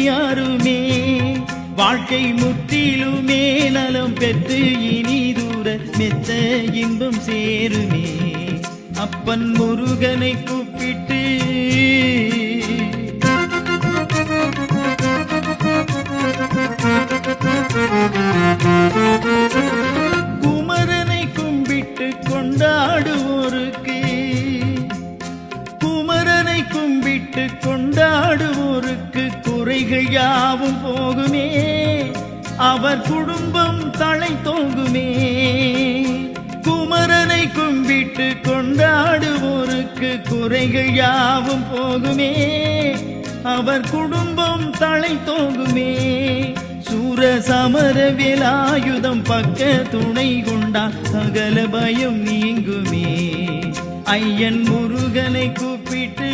யாருமே வாழ்க்கை முற்றிலுமே நலம் பெற்று இனி தூர மெத்த இன்பம் சேருமே. அப்பன் முருகனை கூப்பிட்டு குமரனை கும்பிட்டு கொண்டாடுவோருக்கு குமரனை கும்பிட்டு கொண்டாடுவோருக்கு குறைகள் யாவும் போகுமே. அவர் குடும்பம் தலை தோங்குமே. குமரனை கும்பிட்டு கொண்டாடுவோருக்கு குறைகள் யாவும் போகுமே. அவர் குடும்பம் தலை தோங்குமே. சூர சமர வேலாயுதம் பக்க துணை கொண்டா சகல பயம் நீங்குமே. ஐயன் முருகனை கூப்பிட்டு